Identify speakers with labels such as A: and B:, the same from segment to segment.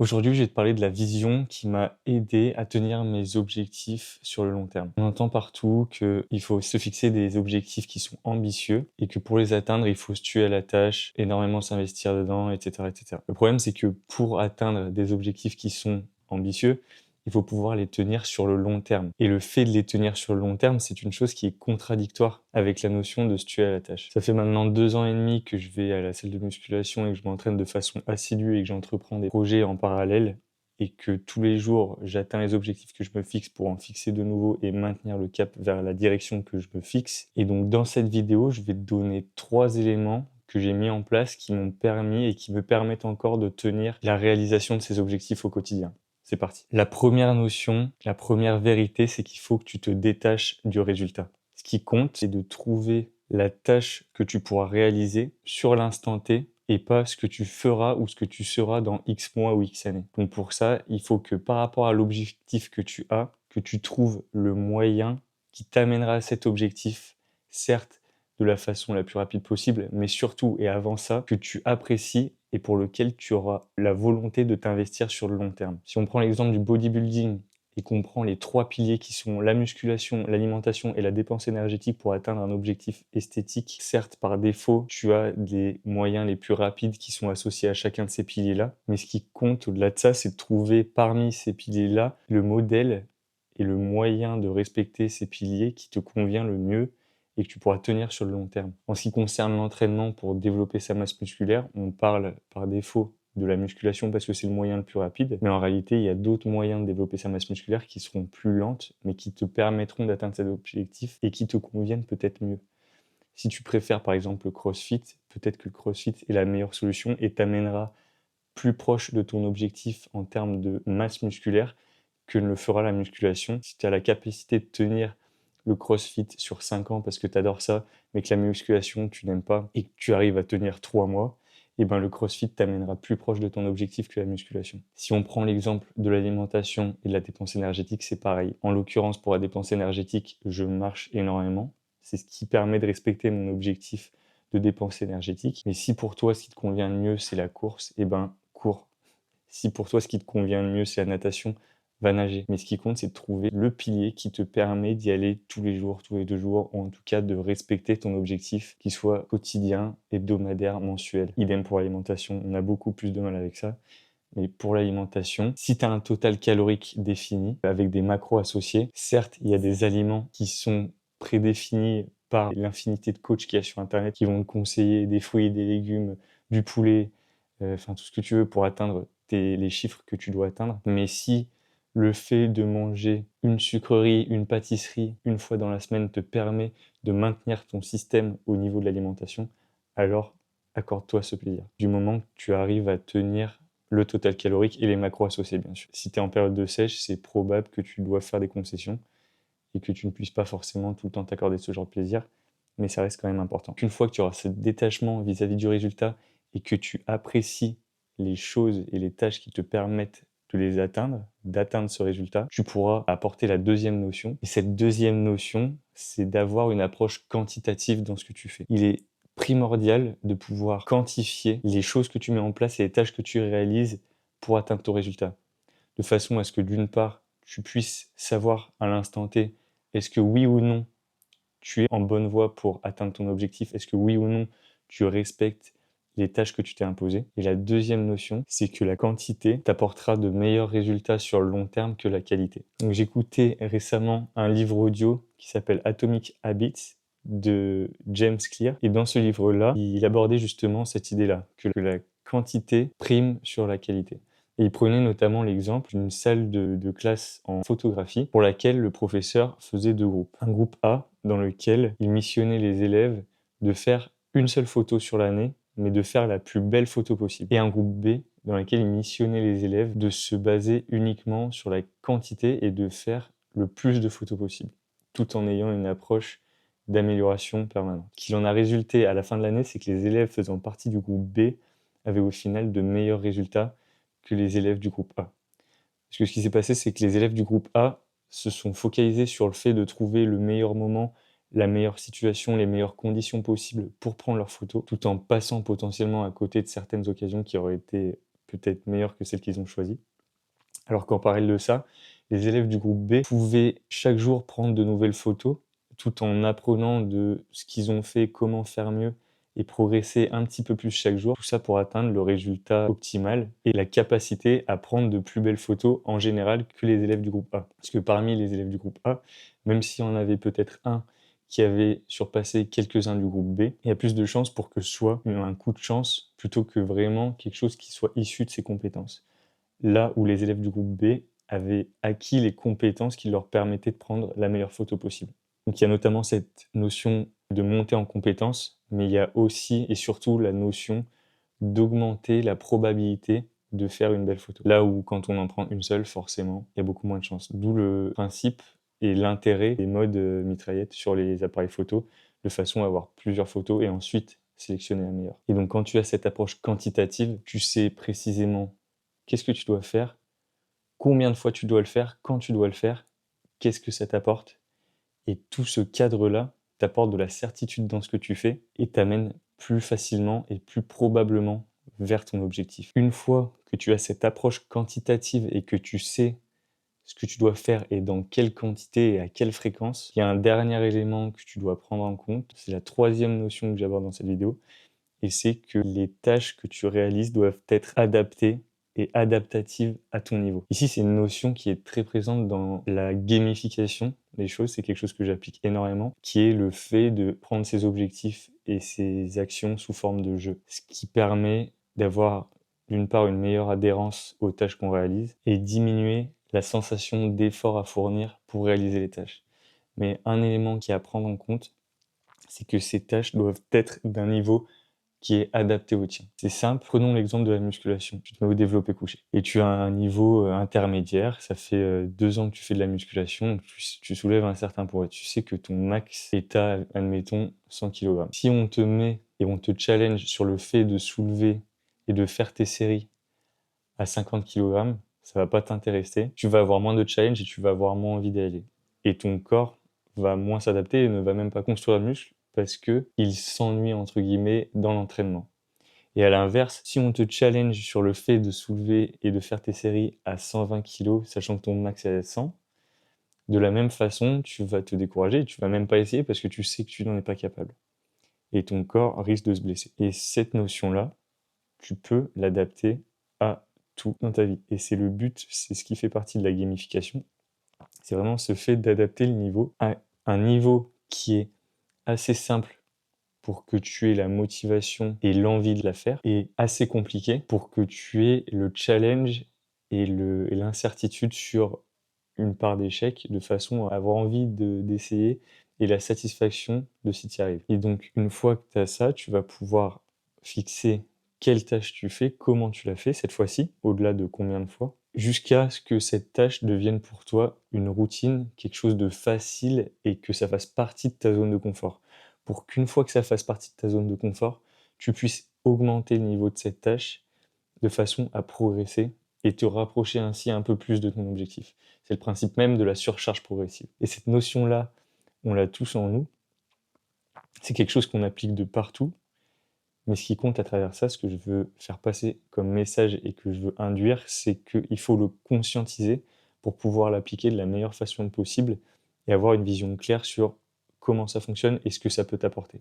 A: Aujourd'hui, je vais te parler de la vision qui m'a aidé à tenir mes objectifs sur le long terme. On entend partout qu'il faut se fixer des objectifs qui sont ambitieux et que pour les atteindre, il faut se tuer à la tâche, énormément s'investir dedans, etc., etc. Le problème, c'est que pour atteindre des objectifs qui sont ambitieux, il faut pouvoir les tenir sur le long terme. Et le fait de les tenir sur le long terme, c'est une chose qui est contradictoire avec la notion de se tuer à la tâche. Ça fait maintenant 2 ans et demi que je vais à la salle de musculation et que je m'entraîne de façon assidue et que j'entreprends des projets en parallèle et que tous les jours, j'atteins les objectifs que je me fixe pour en fixer de nouveaux et maintenir le cap vers la direction que je me fixe. Et donc dans cette vidéo, je vais te donner 3 éléments que j'ai mis en place qui m'ont permis et qui me permettent encore de tenir la réalisation de ces objectifs au quotidien. C'est parti. La première notion, la première vérité, c'est qu'il faut que tu te détaches du résultat. Ce qui compte, c'est de trouver la tâche que tu pourras réaliser sur l'instant T et pas ce que tu feras ou ce que tu seras dans X mois ou X années. Donc pour ça, il faut que par rapport à l'objectif que tu as, que tu trouves le moyen qui t'amènera à cet objectif, certes de la façon la plus rapide possible, mais surtout et avant ça, que tu apprécies et pour lequel tu auras la volonté de t'investir sur le long terme. Si on prend l'exemple du bodybuilding et qu'on prend les 3 piliers qui sont la musculation, l'alimentation et la dépense énergétique pour atteindre un objectif esthétique, certes par défaut, tu as des moyens les plus rapides qui sont associés à chacun de ces piliers-là, mais ce qui compte au-delà de ça, c'est de trouver parmi ces piliers-là le modèle et le moyen de respecter ces piliers qui te convient le mieux et que tu pourras tenir sur le long terme. En ce qui concerne l'entraînement pour développer sa masse musculaire, on parle par défaut de la musculation parce que c'est le moyen le plus rapide, mais en réalité, il y a d'autres moyens de développer sa masse musculaire qui seront plus lentes, mais qui te permettront d'atteindre cet objectif et qui te conviennent peut-être mieux. Si tu préfères par exemple le CrossFit, peut-être que le CrossFit est la meilleure solution et t'amènera plus proche de ton objectif en termes de masse musculaire que ne le fera la musculation. Si tu as la capacité de tenir le CrossFit sur 5 ans parce que tu adores ça, mais que la musculation, tu n'aimes pas et que tu arrives à tenir 3 mois, et ben le CrossFit t'amènera plus proche de ton objectif que la musculation. Si on prend l'exemple de l'alimentation et de la dépense énergétique, c'est pareil. En l'occurrence, pour la dépense énergétique, je marche énormément. C'est ce qui permet de respecter mon objectif de dépense énergétique. Mais si pour toi, ce qui te convient le mieux, c'est la course, et ben cours. Si pour toi, ce qui te convient le mieux, c'est la natation, va nager. Mais ce qui compte, c'est de trouver le pilier qui te permet d'y aller tous les jours, tous les 2 jours, ou en tout cas de respecter ton objectif, qu'il soit quotidien, hebdomadaire, mensuel. Idem pour l'alimentation, on a beaucoup plus de mal avec ça. Mais pour l'alimentation, si tu as un total calorique défini, avec des macros associés, certes, il y a des aliments qui sont prédéfinis par l'infinité de coachs qu'il y a sur Internet qui vont te conseiller des fruits, des légumes, du poulet, enfin tout ce que tu veux pour atteindre les chiffres que tu dois atteindre. Mais si le fait de manger une sucrerie, une pâtisserie une fois dans la semaine te permet de maintenir ton système au niveau de l'alimentation, alors accorde-toi ce plaisir. Du moment que tu arrives à tenir le total calorique et les macros associés, bien sûr. Si tu es en période de sèche, c'est probable que tu doives faire des concessions et que tu ne puisses pas forcément tout le temps t'accorder ce genre de plaisir, mais ça reste quand même important. Une fois que tu auras ce détachement vis-à-vis du résultat et que tu apprécies les choses et les tâches qui te permettent de les atteindre, d'atteindre ce résultat, tu pourras apporter la deuxième notion. Et cette deuxième notion, c'est d'avoir une approche quantitative dans ce que tu fais. Il est primordial de pouvoir quantifier les choses que tu mets en place et les tâches que tu réalises pour atteindre ton résultat. De façon à ce que d'une part, tu puisses savoir à l'instant T, est-ce que oui ou non, tu es en bonne voie pour atteindre ton objectif? Est-ce que oui ou non, tu respectes les tâches que tu t'es imposées? Et la deuxième notion, c'est que la quantité t'apportera de meilleurs résultats sur le long terme que la qualité. Donc j'écoutais récemment un livre audio qui s'appelle Atomic Habits de James Clear. Et dans ce livre-là, il abordait justement cette idée-là, que la quantité prime sur la qualité. Et il prenait notamment l'exemple d'une salle de classe en photographie pour laquelle le professeur faisait 2 groupes. Un groupe A dans lequel il missionnait les élèves de faire une seule photo sur l'année, mais de faire la plus belle photo possible. Et un groupe B dans lequel il missionnait les élèves de se baser uniquement sur la quantité et de faire le plus de photos possible, tout en ayant une approche d'amélioration permanente. Ce qu'il en a résulté à la fin de l'année, c'est que les élèves faisant partie du groupe B avaient au final de meilleurs résultats que les élèves du groupe A. Parce que ce qui s'est passé, c'est que les élèves du groupe A se sont focalisés sur le fait de trouver le meilleur moment, la meilleure situation, les meilleures conditions possibles pour prendre leurs photos, tout en passant potentiellement à côté de certaines occasions qui auraient été peut-être meilleures que celles qu'ils ont choisies. Alors qu'en parallèle de ça, les élèves du groupe B pouvaient chaque jour prendre de nouvelles photos, tout en apprenant de ce qu'ils ont fait, comment faire mieux et progresser un petit peu plus chaque jour. Tout ça pour atteindre le résultat optimal et la capacité à prendre de plus belles photos en général que les élèves du groupe A. Parce que parmi les élèves du groupe A, même s'il y en avait peut-être un qui avait surpassé quelques-uns du groupe B, il y a plus de chances pour que ce soit un coup de chance plutôt que vraiment quelque chose qui soit issu de ses compétences. Là où les élèves du groupe B avaient acquis les compétences qui leur permettaient de prendre la meilleure photo possible. Donc il y a notamment cette notion de monter en compétences, mais il y a aussi et surtout la notion d'augmenter la probabilité de faire une belle photo. Là où quand on en prend une seule, forcément, il y a beaucoup moins de chances. D'où le principe et l'intérêt des modes mitraillettes sur les appareils photo, de façon à avoir plusieurs photos et ensuite sélectionner la meilleure. Et donc quand tu as cette approche quantitative, tu sais précisément qu'est-ce que tu dois faire, combien de fois tu dois le faire, quand tu dois le faire, qu'est-ce que ça t'apporte. Et tout ce cadre-là t'apporte de la certitude dans ce que tu fais et t'amène plus facilement et plus probablement vers ton objectif. Une fois que tu as cette approche quantitative et que tu sais ce que tu dois faire et dans quelle quantité et à quelle fréquence, il y a un dernier élément que tu dois prendre en compte. C'est la troisième notion que j'aborde dans cette vidéo. Et c'est que les tâches que tu réalises doivent être adaptées et adaptatives à ton niveau. Ici, c'est une notion qui est très présente dans la gamification des choses. C'est quelque chose que j'applique énormément, qui est le fait de prendre ses objectifs et ses actions sous forme de jeu. Ce qui permet d'avoir d'une part une meilleure adhérence aux tâches qu'on réalise et diminuer la sensation d'effort à fournir pour réaliser les tâches. Mais un élément qui est à prendre en compte, c'est que ces tâches doivent être d'un niveau qui est adapté au tien. C'est simple, prenons l'exemple de la musculation. Tu te mets au développé couché et tu as un niveau intermédiaire, ça fait 2 ans que tu fais de la musculation, donc tu soulèves un certain poids. Tu sais que ton max est à, admettons, 100 kg. Si on te met et on te challenge sur le fait de soulever et de faire tes séries à 50 kg, ça va pas t'intéresser. Tu vas avoir moins de challenge et tu vas avoir moins envie d'y aller. Et ton corps va moins s'adapter et ne va même pas construire le muscle parce qu'il «s'ennuie» entre guillemets dans l'entraînement. Et à l'inverse, si on te challenge sur le fait de soulever et de faire tes séries à 120 kg, sachant que ton max est à 100, de la même façon, tu vas te décourager, tu vas même pas essayer parce que tu sais que tu n'en es pas capable. Et ton corps risque de se blesser. Et cette notion-là, tu peux l'adapter à tout dans ta vie. Et c'est le but, c'est ce qui fait partie de la gamification. C'est vraiment ce fait d'adapter le niveau à un niveau qui est assez simple pour que tu aies la motivation et l'envie de la faire, et assez compliqué pour que tu aies le challenge et l'incertitude sur une part d'échec, de façon à avoir envie d'essayer et la satisfaction de si tu y arrives. Et donc une fois que tu as ça, tu vas pouvoir fixer quelle tâche tu fais, comment tu la fais cette fois-ci, au-delà de combien de fois, jusqu'à ce que cette tâche devienne pour toi une routine, quelque chose de facile et que ça fasse partie de ta zone de confort. Pour qu'une fois que ça fasse partie de ta zone de confort, tu puisses augmenter le niveau de cette tâche de façon à progresser et te rapprocher ainsi un peu plus de ton objectif. C'est le principe même de la surcharge progressive. Et cette notion-là, on l'a tous en nous. C'est quelque chose qu'on applique de partout. Mais ce qui compte à travers ça, ce que je veux faire passer comme message et que je veux induire, c'est qu'il faut le conscientiser pour pouvoir l'appliquer de la meilleure façon possible et avoir une vision claire sur comment ça fonctionne et ce que ça peut t'apporter.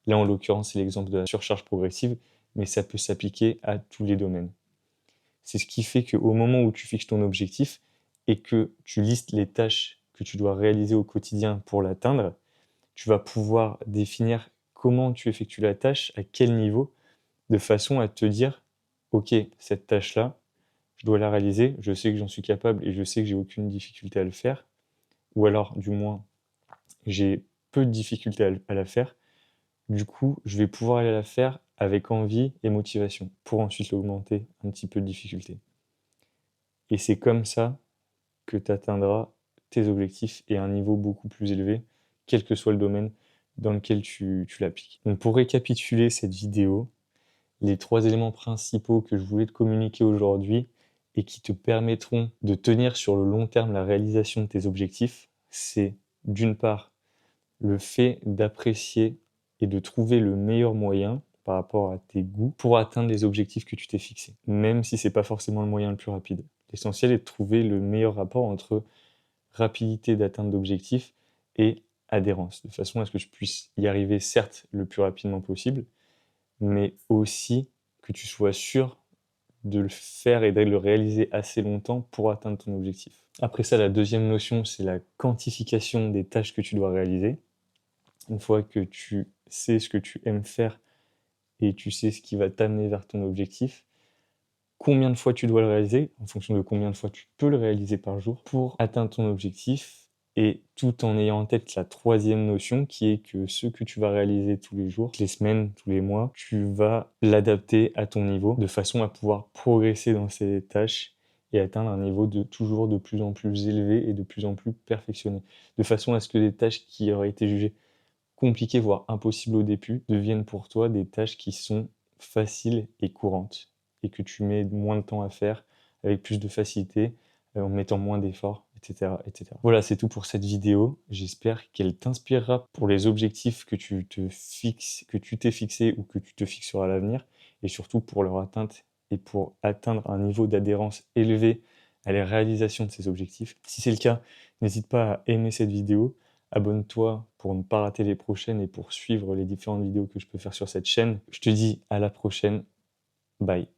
A: Là, en l'occurrence, c'est l'exemple de la surcharge progressive, mais ça peut s'appliquer à tous les domaines. C'est ce qui fait qu'au moment où tu fixes ton objectif et que tu listes les tâches que tu dois réaliser au quotidien pour l'atteindre, tu vas pouvoir définir comment tu effectues la tâche, à quel niveau, de façon à te dire: «OK, cette tâche-là, je dois la réaliser, je sais que j'en suis capable et je sais que j'ai aucune difficulté à le faire», ou alors du moins j'ai peu de difficultés à la faire. Du coup, je vais pouvoir aller la faire avec envie et motivation pour ensuite l'augmenter un petit peu de difficulté. Et c'est comme ça que tu atteindras tes objectifs et un niveau beaucoup plus élevé, quel que soit le domaine dans lequel tu l'appliques. Donc pour récapituler cette vidéo, les 3 éléments principaux que je voulais te communiquer aujourd'hui et qui te permettront de tenir sur le long terme la réalisation de tes objectifs, c'est d'une part le fait d'apprécier et de trouver le meilleur moyen par rapport à tes goûts pour atteindre les objectifs que tu t'es fixés, même si c'est pas forcément le moyen le plus rapide. L'essentiel est de trouver le meilleur rapport entre rapidité d'atteinte d'objectifs et adhérence, de façon à ce que je puisse y arriver certes le plus rapidement possible, mais aussi que tu sois sûr de le faire et de le réaliser assez longtemps pour atteindre ton objectif. Après ça, la deuxième notion, c'est la quantification des tâches que tu dois réaliser. Une fois que tu sais ce que tu aimes faire et tu sais ce qui va t'amener vers ton objectif, combien de fois tu dois le réaliser, en fonction de combien de fois tu peux le réaliser par jour pour atteindre ton objectif, et tout en ayant en tête la troisième notion qui est que ce que tu vas réaliser tous les jours, toutes les semaines, tous les mois, tu vas l'adapter à ton niveau de façon à pouvoir progresser dans ces tâches et atteindre un niveau de toujours de plus en plus élevé et de plus en plus perfectionné. De façon à ce que les tâches qui auraient été jugées compliquées, voire impossibles au début, deviennent pour toi des tâches qui sont faciles et courantes et que tu mets moins de temps à faire avec plus de facilité, en mettant moins d'efforts, et cetera, et cetera. Voilà, c'est tout pour cette vidéo. J'espère qu'elle t'inspirera pour les objectifs que tu t'es fixé ou que tu te fixeras à l'avenir, et surtout pour leur atteinte et pour atteindre un niveau d'adhérence élevé à la réalisation de ces objectifs. Si c'est le cas, n'hésite pas à aimer cette vidéo, abonne-toi pour ne pas rater les prochaines et pour suivre les différentes vidéos que je peux faire sur cette chaîne. Je te dis à la prochaine. Bye.